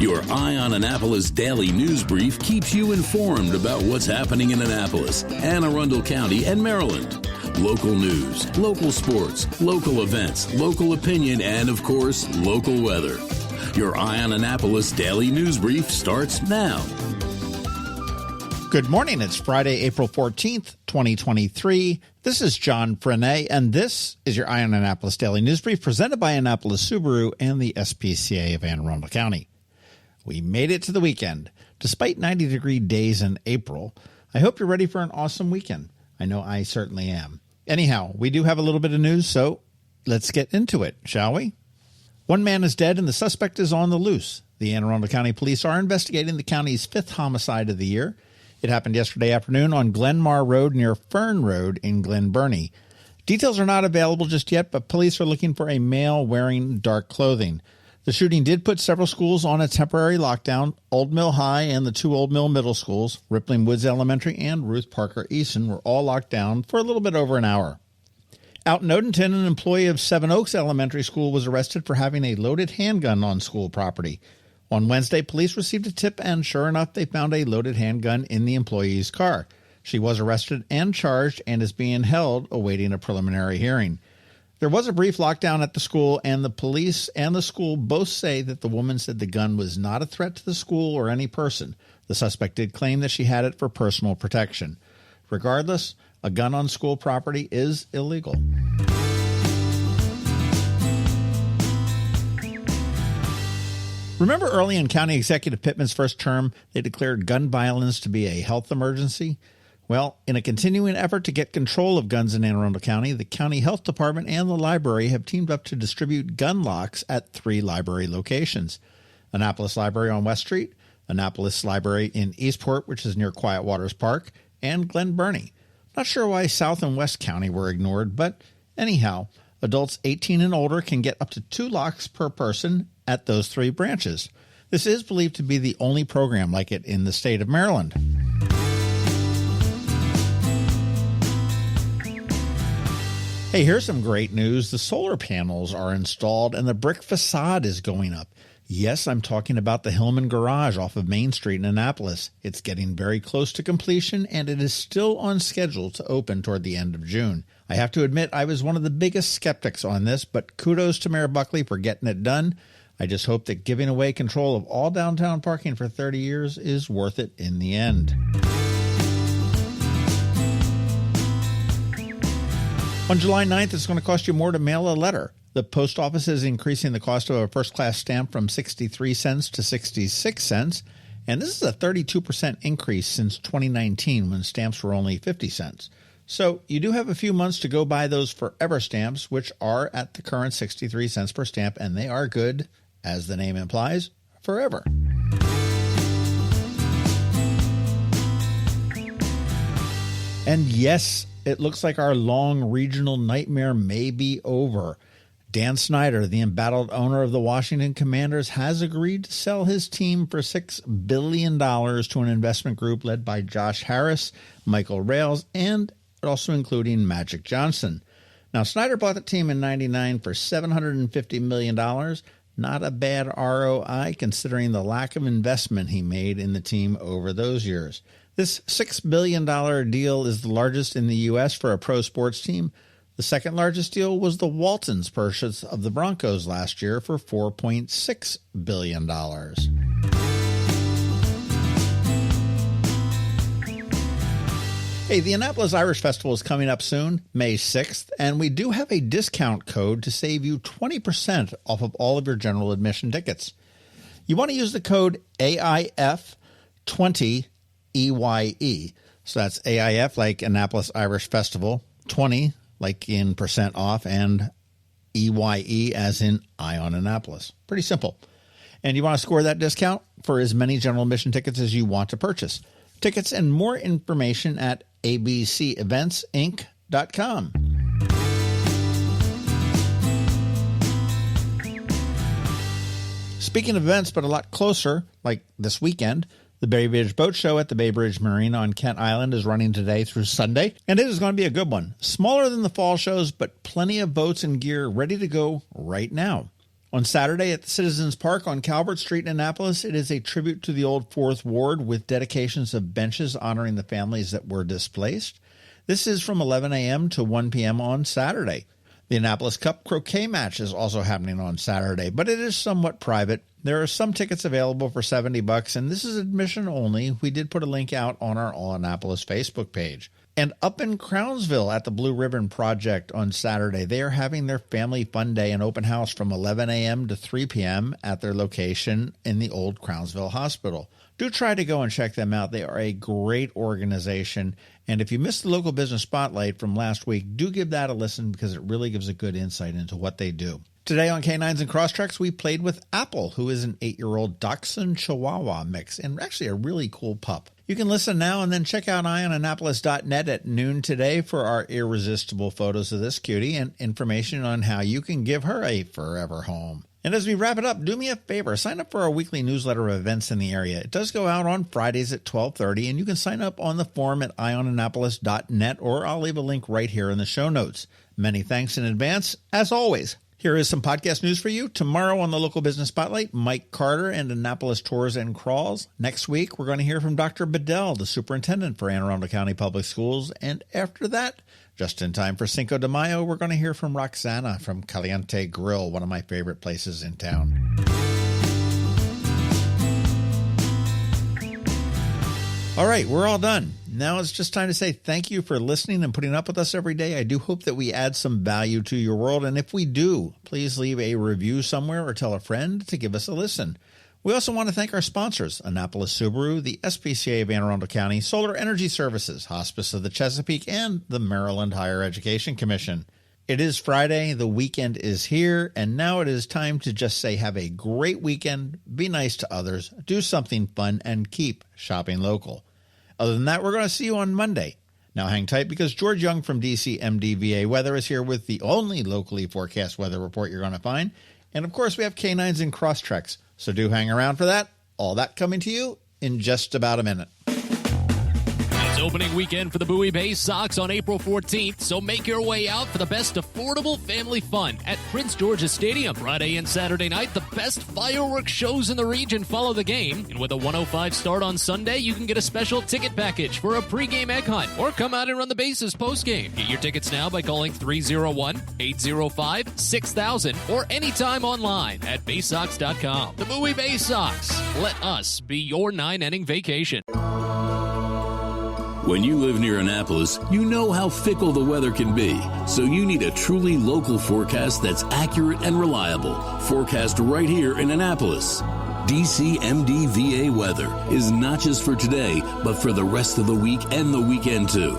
Your Eye on Annapolis daily news brief keeps you informed about what's happening in Annapolis and Arundel County and Maryland. Local news, local sports, local events, local opinion, and, of course, local weather. Your Eye on Annapolis daily news brief starts now. Good morning. It's Friday, April 14th, 2023. This is John Frenaye, and this is your Eye on Annapolis daily news brief presented by Annapolis Subaru and the SPCA of Anne Arundel County. We made it to the weekend. Despite 90-degree days in April, I hope you're ready for an awesome weekend. I know I certainly am. Anyhow, we do have a little bit of news, so let's get into it, shall we? One man is dead and the suspect is on the loose. The Anne Arundel County Police are investigating the county's fifth homicide of the year. It happened yesterday afternoon on Glenmar Road near Fern Road in Glen Burnie. Details are not available just yet, but police are looking for a male wearing dark clothing. The shooting did put several schools on a temporary lockdown. Old Mill High and the two Old Mill middle schools, Rippling Woods Elementary and Ruth Parker Easton, were all locked down for a little bit over an hour. Out in Odenton, an employee of Seven Oaks Elementary School was arrested for having a loaded handgun on school property. On Wednesday, police received a tip, and sure enough, they found a loaded handgun in the employee's car. She was arrested and charged and is being held awaiting a preliminary hearing. There was a brief lockdown at the school, and the police and the school both say that the woman said the gun was not a threat to the school or any person. The suspect did claim that she had it for personal protection. Regardless, a gun on school property is illegal. Remember early in County Executive Pittman's first term, they declared gun violence to be a health emergency? Well, in a continuing effort to get control of guns in Anne Arundel County, the County Health Department and the library have teamed up to distribute gun locks at 3 library locations. Annapolis Library on West Street, Annapolis Library in Eastport, which is near Quiet Waters Park, and Glen Burnie. Not sure why South and West County were ignored, but anyhow, adults 18 and older can get up to 2 locks per person at those 3 branches. This is believed to be the only program like it in the state of Maryland. Hey, here's some great news. The solar panels are installed and the brick facade is going up. Yes, I'm talking about the Hillman Garage off of Main Street in Annapolis. It's getting very close to completion, and it is still on schedule to open toward the end of June. I have to admit I was one of the biggest skeptics on this, but kudos to Mayor Buckley for getting it done. I just hope that giving away control of all downtown parking for 30 years is worth it in the end. On July 9th, it's going to cost you more to mail a letter. The post office is increasing the cost of a first-class stamp from 63 cents to 66 cents, and this is a 32% increase since 2019 when stamps were only 50 cents. So you do have a few months to go buy those forever stamps, which are at the current 63 cents per stamp, and they are good, as the name implies, forever. And yes, it looks like our long regional nightmare may be over. Dan Snyder, the embattled owner of the Washington Commanders, has agreed to sell his team for $6 billion to an investment group led by Josh Harris, Michael Rales, and also including Magic Johnson. Now, Snyder bought the team in '99 for $750 million. Not a bad ROI considering the lack of investment he made in the team over those years. This $6 billion deal is the largest in the U.S. for a pro sports team. The second largest deal was the Waltons' purchase of the Broncos last year for $4.6 billion. Hey, the Annapolis Irish Festival is coming up soon, May 6th, and we do have a discount code to save you 20% off of all of your general admission tickets. You want to use the code AIF20EYE. So that's AIF like Annapolis Irish Festival, 20 like in percent off, and EYE as in Eye on Annapolis. Pretty simple. And you want to score that discount for as many general admission tickets as you want to purchase. Tickets and more information at abceventsinc.com. Speaking of events, but a lot closer, like this weekend, the Bay Bridge Boat Show at the Bay Bridge Marina on Kent Island is running today through Sunday, and it is going to be a good one. Smaller than the fall shows, but plenty of boats and gear ready to go right now. On Saturday at the Citizens Park on Calvert Street in Annapolis, it is a tribute to the old 4th Ward with dedications of benches honoring the families that were displaced. This is from 11 a.m. to 1 p.m. on Saturday. The Annapolis Cup croquet match is also happening on Saturday, but it is somewhat private. There are some tickets available for $70, and this is admission only. We did put a link out on our All Annapolis Facebook page. And up in Crownsville at the Blue Ribbon Project on Saturday, they are having their Family Fun Day and open house from 11 a.m. to 3 p.m. at their location in the old Crownsville Hospital. Do try to go and check them out. They are a great organization. And if you missed the local business spotlight from last week, do give that a listen because it really gives a good insight into what they do. Today on Canines and Crosstreks, we played with Apple, who is an 8-year-old dachshund-chihuahua mix and actually a really cool pup. You can listen now and then check out eyeonannapolis.net at noon today for our irresistible photos of this cutie and information on how you can give her a forever home. And as we wrap it up, do me a favor, sign up for our weekly newsletter of events in the area. It does go out on Fridays at 12:30, and you can sign up on the form at eyeonannapolis.net, or I'll leave a link right here in the show notes. Many thanks in advance, as always. Here is some podcast news for you. Tomorrow on the Local Business Spotlight, Mike Carter and Annapolis Tours and Crawls. Next week, we're going to hear from Dr. Bedell, the superintendent for Anne Arundel County Public Schools. And after that, just in time for Cinco de Mayo, we're going to hear from Roxana from Caliente Grill, one of my favorite places in town. All right, we're all done. Now it's just time to say thank you for listening and putting up with us every day. I do hope that we add some value to your world. And if we do, please leave a review somewhere or tell a friend to give us a listen. We also want to thank our sponsors, Annapolis Subaru, the SPCA of Anne Arundel County, Solar Energy Services, Hospice of the Chesapeake, and the Maryland Higher Education Commission. It is Friday, the weekend is here, and now it is time to just say have a great weekend, be nice to others, do something fun, and keep shopping local. Other than that, we're going to see you on Monday. Now hang tight because George Young from DCMDVA Weather is here with the only locally forecast weather report you're going to find. And of course, we have Canines and Crosstreks, so do hang around for that. All that coming to you in just about a minute. Opening weekend for the Bowie Bay Sox on April 14th, so make your way out for the best affordable family fun at Prince George's Stadium. Friday and Saturday night, the best fireworks shows in the region follow the game. And with a 1:05 start on Sunday, you can get a special ticket package for a pregame egg hunt or come out and run the bases postgame. Get your tickets now by calling 301-805-6000 or anytime online at baysox.com. The Bowie Bay Sox. Let us be your 9-inning vacation. When you live near Annapolis, you know how fickle the weather can be. So you need a truly local forecast that's accurate and reliable. Forecast right here in Annapolis. DCMDVA Weather is not just for today, but for the rest of the week and the weekend too.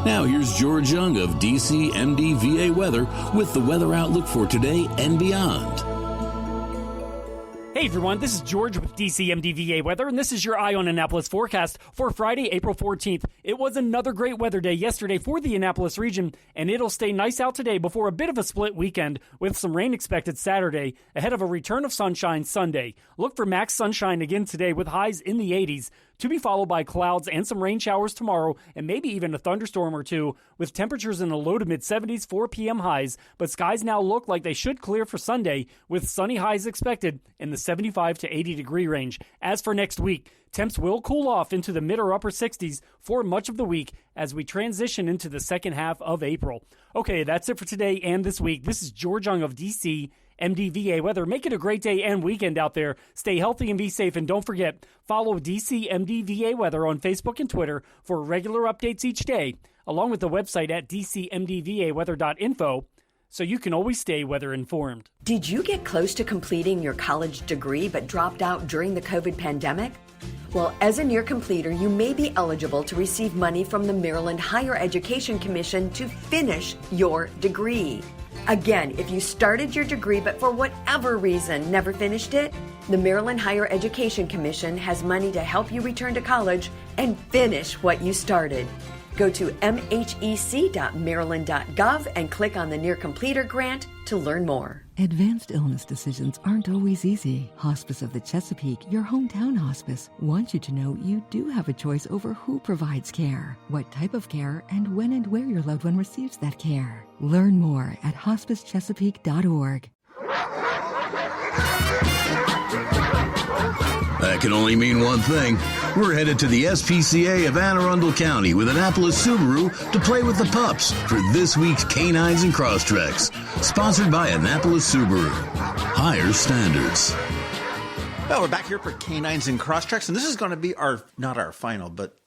Now here's George Young of DCMDVA Weather with the weather outlook for today and beyond. Hey everyone, this is George with DCMDVA Weather, and this is your Eye on Annapolis forecast for Friday, April 14th. It was another great weather day yesterday for the Annapolis region, and it'll stay nice out today before a bit of a split weekend with some rain expected Saturday ahead of a return of sunshine Sunday. Look for max sunshine again today with highs in the 80s, to be followed by clouds and some rain showers tomorrow, and maybe even a thunderstorm or two, with temperatures in the low to mid-70s, 4 p.m. highs, but skies now look like they should clear for Sunday, with sunny highs expected in the 75 to 80 degree range. As for next week, temps will cool off into the mid or upper 60s for much of the week as we transition into the second half of April. Okay, that's it for today and this week. This is George Young of DCMDVA Weather. Make it a great day and weekend out there. Stay healthy and be safe. And don't forget, follow DCMDVA Weather on Facebook and Twitter for regular updates each day, along with the website at dcmdvaweather.info, so you can always stay weather informed. Did you get close to completing your college degree but dropped out during the COVID pandemic? Well, as a near completer, you may be eligible to receive money from the Maryland Higher Education Commission to finish your degree. Again, if you started your degree but for whatever reason never finished it, the Maryland Higher Education Commission has money to help you return to college and finish what you started. Go to mhec.maryland.gov and click on the Near Completer grant to learn more. Advanced illness decisions aren't always easy. Hospice of the Chesapeake, your hometown hospice, wants you to know you do have a choice over who provides care, what type of care, and when and where your loved one receives that care. Learn more at hospicechesapeake.org. can only mean one thing. We're headed to the SPCA of Arundel County with Annapolis Subaru to play with the pups for this week's Canines and Crosstreks. Sponsored by Annapolis Subaru. Higher standards. Well, we're back here for Canines and Crosstreks, and this is going to be not our final, but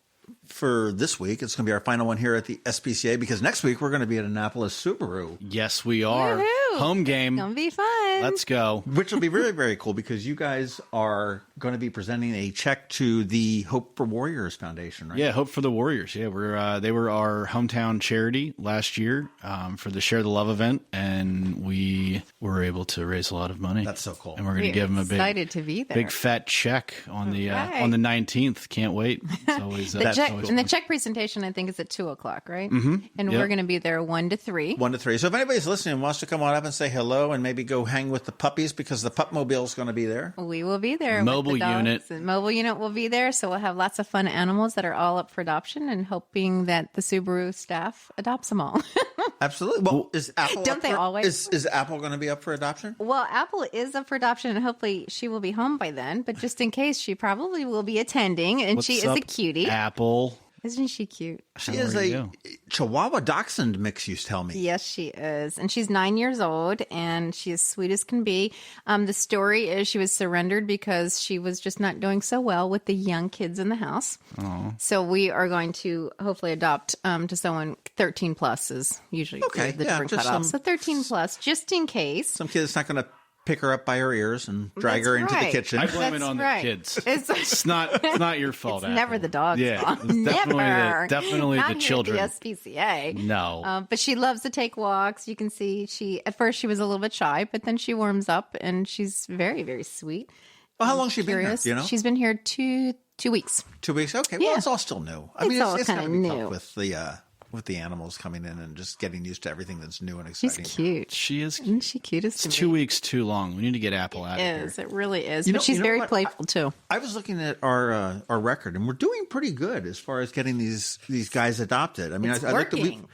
for this week, it's going to be our final one here at the SPCA, because next week we're going to be at Annapolis Subaru. Yes, we are. Woo-hoo. Home game. It's going to be fun. Let's go. Which will be very, very cool, because you guys are going to be presenting a check to the Hope for Warriors Foundation, right? Yeah, Hope for the Warriors. Yeah, they were our hometown charity last year for the Share the Love event, and we were able to raise a lot of money. That's so cool. And we're going to give them a excited to be there. big fat check on the 19th. Can't wait. It's always And the check presentation, I think, is at 2:00, right? Mm-hmm. And we're going to be there 1 to 3. 1 to 3. So if anybody's listening and wants to come on up and say hello and maybe go hang with the puppies, because the pup mobile is going to be there. We will be there. Mobile with the dogs. unit. The mobile unit will be there. So we'll have lots of fun animals that are all up for adoption, and hoping that the Subaru staff adopts them all. Absolutely. Well, is Apple Don't they always? Is Apple going to be up for adoption? Well, Apple is up for adoption, and hopefully she will be home by then. But just in case, she probably will be attending, and What's she is up, a cutie. Apple. Isn't she cute? She is a Chihuahua Dachshund mix, you tell me. Yes, she is. And she's 9 years old, and she is sweet as can be. The story is she was surrendered because she was just not doing so well with the young kids in the house. Aww. So we are going to hopefully adopt to someone 13 plus is usually the different cutoff. So 13 plus, just in case. Some kid that's not going to pick her up by her ears and drag her into the kitchen. I blame it on the kids. It's not your fault. It's never the dog's fault. Definitely not the here children. At the SPCA. No. But she loves to take walks. You can see at first she was a little bit shy, but then she warms up, and she's very, very sweet. Well, how long has she been here? Do you know? She's been here 2 weeks. 2 weeks? Okay. Well, it's all still new. I mean, all it's kind got of to be new. tough with the animals coming in and just getting used to everything that's new and exciting. She's cute. She is. Isn't she cute? It's 2 weeks too long. We need to get Apple out of here. It really is. But she's very playful too. I was looking at our record, and we're doing pretty good as far as getting these guys adopted. I mean, It's I looked working.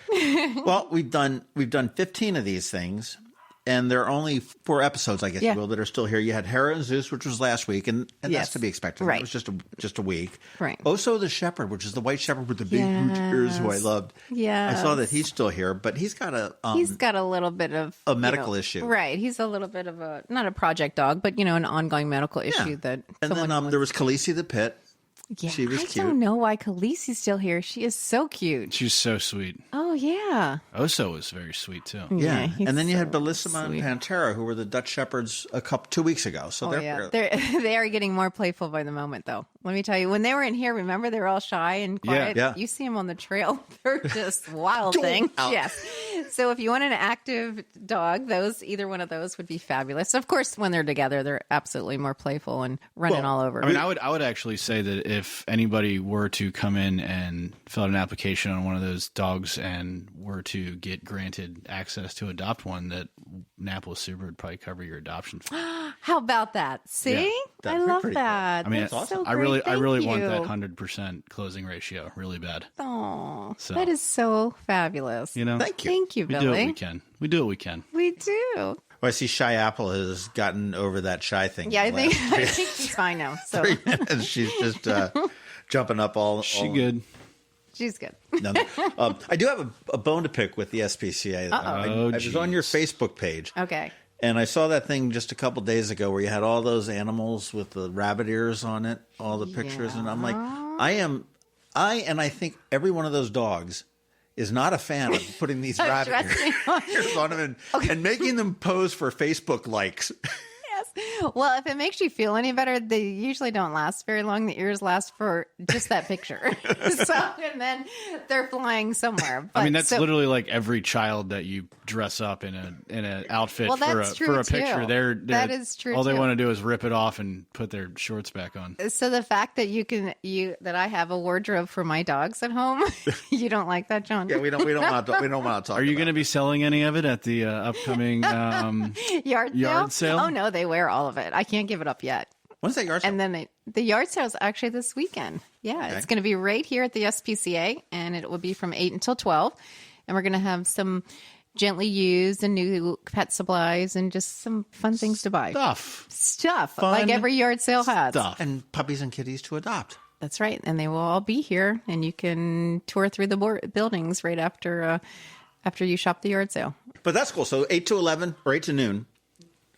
we've done 15 of these things. And there are only 4 episodes, I guess you will, that are still here. You had Hera and Zeus, which was last week, and that's to be expected. Right. It was just a week. Right. Oso the Shepherd, which is the white shepherd with the big huge ears, who I loved. Yeah. I saw that he's still here, but he's got a little bit of a medical issue. Right. He's a little bit of not a project dog, but an ongoing medical issue that. And then there was Khaleesi the Pit. Yeah, she was cute. I don't know why Khaleesi's still here. She is so cute. She's so sweet. Oh, yeah. Oso was very sweet, too. Yeah. he's And then you so had Bellissima sweet. and Pantera, who were the Dutch Shepherds 2 weeks ago. So they are getting more playful by the moment, though. Let me tell you, when they were in here, remember, they were all shy and quiet? Yeah. You see them on the trail. They're just wild things. Yes. So if you want an active dog, either one of those would be fabulous. Of course, when they're together, they're absolutely more playful and running all over. I mean, I would actually say that if anybody were to come in and fill out an application on one of those dogs and were to get granted access to adopt one, that Annapolis Subaru would probably cover your adoption fee. How about that? See? Yeah, I love that. I mean, That's awesome. so I really great. want that Thank you. 100% closing ratio really bad. Oh, So. that is so fabulous. Thank you. Thank you, We Billy. do what we can. We do what we can. We do. Well, I see Shy Apple has gotten over that shy thing. Yeah, I in the think last she's fine now. So 3 minutes. She's just jumping up all. She good. she's good. No. I do have a bone to pick with the SPCA. I was on your Facebook page. Okay. And I saw that thing just a couple days ago where you had all those animals with the rabbit ears on it, all the pictures. And I'm like, I think every one of those dogs is not a fan of putting these rabbit ears on them and making them pose for Facebook likes. Well, if it makes you feel any better, they usually don't last very long. The ears last for just that picture. And then they're flying somewhere. But, I mean, that's literally like every child that you dress up in an outfit for a picture. That is true. All they want to do is rip it off and put their shorts back on. So the fact that that I have a wardrobe for my dogs at home, you don't like that, John? Yeah, we don't want to talk. Are you going to be selling any of it at the upcoming yard sale? Oh no, they wear all of it. I can't give it up yet. When's that yard sale? And then the yard sale is actually this weekend. Yeah, It's going to be right here at the SPCA, and it will be from 8 until 12. And we're going to have some gently used and new pet supplies and just some fun things to buy. Stuff Fun like every yard sale has. And puppies and kitties to adopt. That's right. And they will all be here, and you can tour through the buildings right after you shop the yard sale. But that's cool. So 8 to 11 or 8 to noon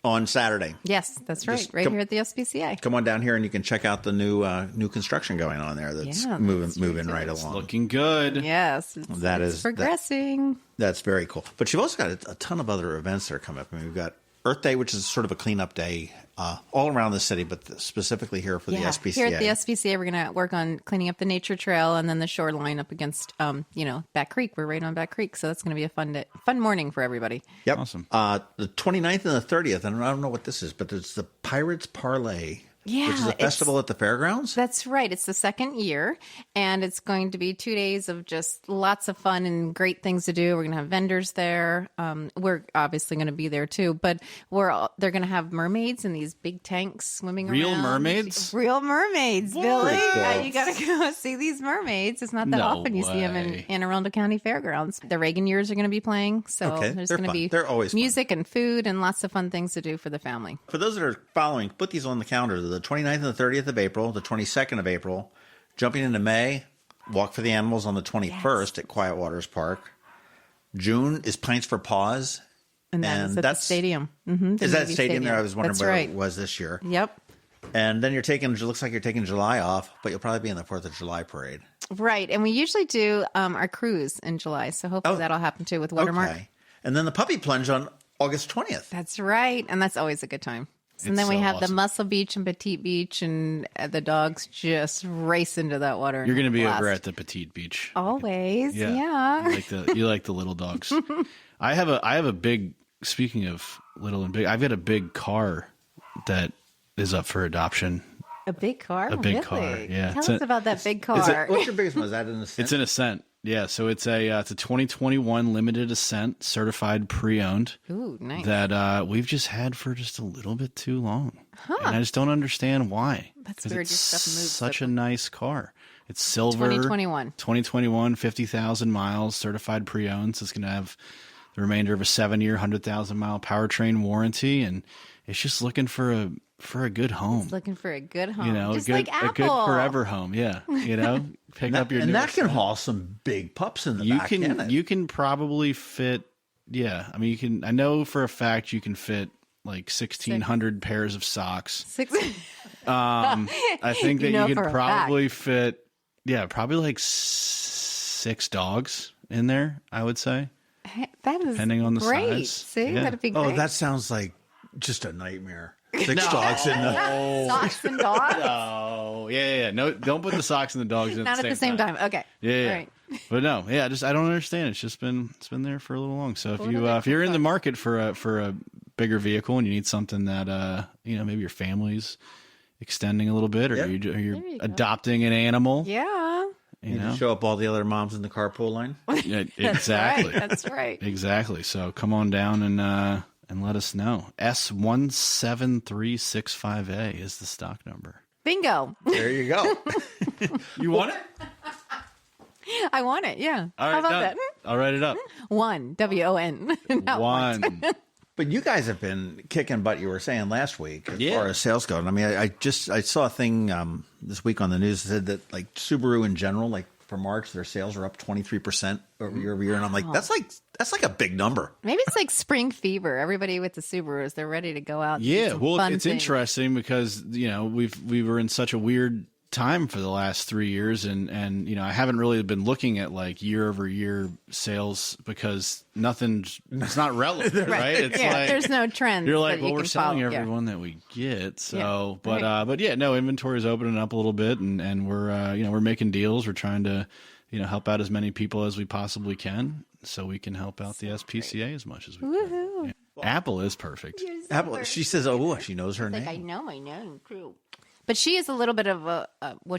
on Saturday. Yes, that's right. Right here at the SPCA. Come on down here and you can check out the new construction going on there that's moving right along. Looking good. Yes. It's progressing. That's very cool. But you've also got a ton of other events that are coming up. I mean, we've got Earth Day, which is sort of a cleanup day all around the city, but specifically here for the SPCA. Here at the SPCA, we're going to work on cleaning up the nature trail and then the shoreline up against, Back Creek. We're right on Back Creek, so that's going to be a fun morning for everybody. Yep. Awesome. The 29th and the 30th, and I don't know what this is, but it's the Pirates Parlay. Yeah, which is a festival at the fairgrounds? That's right. It's the second year, and it's going to be 2 days of just lots of fun and great things to do. We're going to have vendors there. We're obviously going to be there too, but they're going to have mermaids in these big tanks swimming around. Real mermaids? Real mermaids, Billy. Cool. You got to go see these mermaids. It's not that often you see them in Arundel County Fairgrounds. The Reagan years are going to be playing, so there's going to be music and food and lots of fun things to do for the family. For those that are following, put these on the calendar. The 29th and the 30th of April, the 22nd of April, jumping into May, Walk for the Animals on the 21st at Quiet Waters Park. June is Pints for Paws. And that's at the stadium. Mm-hmm, is that stadium there? I was wondering where it was this year. Yep. And then looks like you're taking July off, but you'll probably be in the 4th of July parade. Right. And we usually do our cruise in July. So hopefully that'll happen too with Watermark. Okay. And then the puppy plunge on August 20th. That's right. And that's always a good time. And then we have the Muscle Beach and Petite Beach, and the dogs just race into that water. You're going to be over at the Petite Beach. Always, yeah. You like the little dogs. I have a big. Speaking of little and big, I've got a big car that is up for adoption. A big car? A big car. Yeah. Tell us about that big car. What's your biggest one? Is that an Ascent? It's an Ascent. Yeah, so it's a 2021 limited Ascent, certified pre-owned. Ooh, nice. That we've just had for just a little bit too long. And I just don't understand why. That's weird. Your stuff moves. Such a nice car. It's silver. 2021, 50,000 miles, certified pre-owned. So it's going to have the remainder of a 7-year, 100,000-mile powertrain warranty, and it's just looking for a good home. It's looking for a good home. You know, just a good, like Apple. a good forever home. Yeah. You know, pick up your and new that can haul some big pups in the back. You can probably fit. Yeah. I mean, you can. I know for a fact you can fit like 1,600 pairs of socks. I think that you could probably fit. Yeah, probably like 6 dogs in there, I would say. That is depending on the great. size. See, that'd be great. Oh, that sounds like just a nightmare. 6 dogs in the socks and dogs. Oh, yeah. No, don't put the socks and the dogs in. Not at the same time. Okay. Yeah. Right. But no, yeah. I don't understand. It's been there for a little long. So if you're in the market for a bigger vehicle and you need something that maybe your family's extending a little bit, or you're adopting an animal. Yeah. You know, show up all the other moms in the carpool line. Yeah, exactly. That's right. Exactly. So come on down and let us know. S17365A is the stock number. Bingo. There you go. You want it? I want it. Yeah. All right, how about done. that? I'll write it up. One. WON. One. But you guys have been kicking butt, you were saying last week, as far as sales go. I mean, I saw a thing this week on the news that said that like Subaru in general, like for March, their sales are up 23% year over year, and I'm like, that's like a big number. Maybe it's like spring fever. Everybody with the Subarus, they're ready to go out. And yeah, well, it's things. interesting because we were in such a weird time for the last 3 years, and I haven't really been looking at like year over year sales because it's not relevant, right? It's like there's no trend. You're like, well, we're selling everyone that we get, so but inventory is opening up a little bit, and we're making deals. We're trying to help out as many people as we possibly can, so we can help out the SPCA as much as we can. Yeah. Apple is perfect. Apple. She says, "Oh, she knows her name." I know my name, true. But she is a little bit of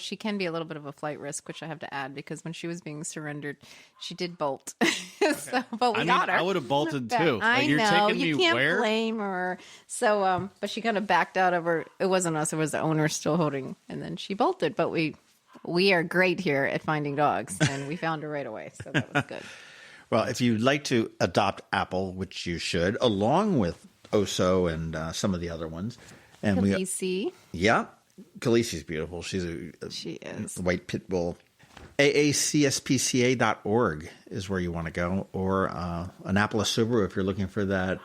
she can be a little bit of a flight risk, which I have to add, because when she was being surrendered, she did bolt. But we got her. I would have bolted too. I know. You can't blame her. So, but she kind of backed out of her. It wasn't us. It was the owner still holding. And then she bolted. But we are great here at finding dogs, and we found her right away. So that was good. Well, if you'd like to adopt Apple, which you should, along with Oso and some of the other ones. And Khaleesi. Yeah. Khaleesi's beautiful. She is. White pit bull. AACSPCA.org is where you want to go. Or Annapolis Subaru if you're looking for that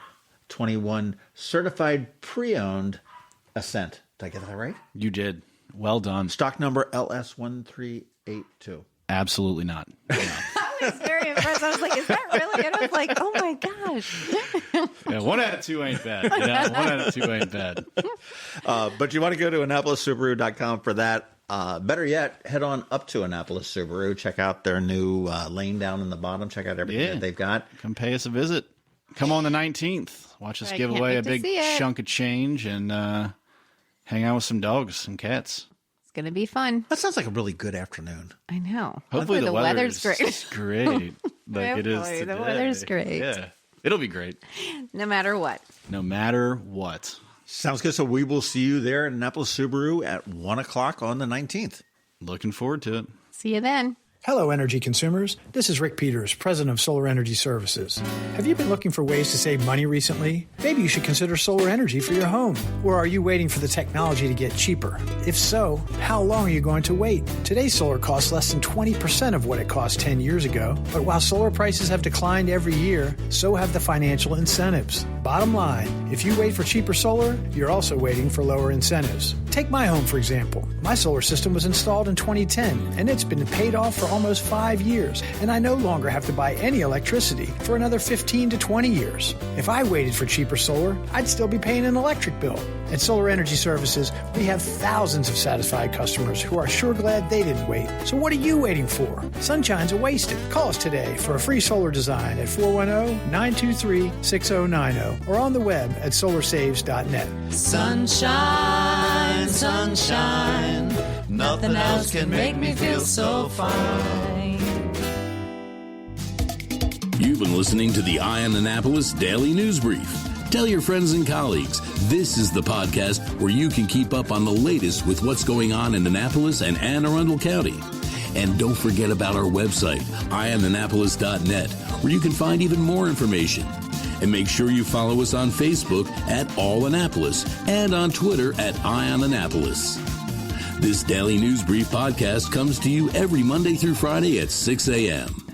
21 certified pre-owned Ascent. Did I get that right? You did. Well done. Stock number LS1382. Absolutely not. No. I was very impressed. I was like, is that really? And I was like, oh my gosh. Yeah, 1 out of 2 ain't bad. Yeah, 1 out of 2 ain't bad. But you want to go to AnnapolisSubaru.com for that. Better yet, head on up to Annapolis Subaru. Check out their new lane down in the bottom. Check out everything that they've got. Come pay us a visit. Come on the 19th. Watch us give away a big chunk of change and hang out with some dogs and cats. It's going to be fun. That sounds like a really good afternoon. I know. Hopefully the weather's great. Great. Like it is today. The weather's great. Yeah. It'll be great. No matter what. No matter what. Sounds good. So we will see you there at Annapolis Subaru at 1 o'clock on the 19th. Looking forward to it. See you then. Hello, energy consumers. This is Rick Peters, president of Solar Energy Services. Have you been looking for ways to save money recently? Maybe you should consider solar energy for your home. Or are you waiting for the technology to get cheaper? If so, how long are you going to wait? Today's solar costs less than 20% of what it cost 10 years ago. But while solar prices have declined every year, so have the financial incentives. Bottom line, if you wait for cheaper solar, you're also waiting for lower incentives. Take my home, for example. My solar system was installed in 2010, and it's been paid off for almost 5 years, and I no longer have to buy any electricity for another 15 to 20 years. If I waited for cheaper solar, I'd still be paying an electric bill. At Solar Energy Services, we have thousands of satisfied customers who are sure glad they didn't wait. So what are you waiting for? Sunshine's a wasted. Call us today for a free solar design at 410-923-6090 or on the web at solarsaves.net. Sunshine, sunshine, nothing else can make me feel so fine. You've been listening to the Eye on Annapolis Daily News Brief. Tell your friends and colleagues, this is the podcast where you can keep up on the latest with what's going on in Annapolis and Anne Arundel County. And don't forget about our website, eyeonannapolis.net, where you can find even more information. And make sure you follow us on Facebook at All Annapolis and on Twitter at Eye on Annapolis. This Daily News Brief podcast comes to you every Monday through Friday at 6 a.m.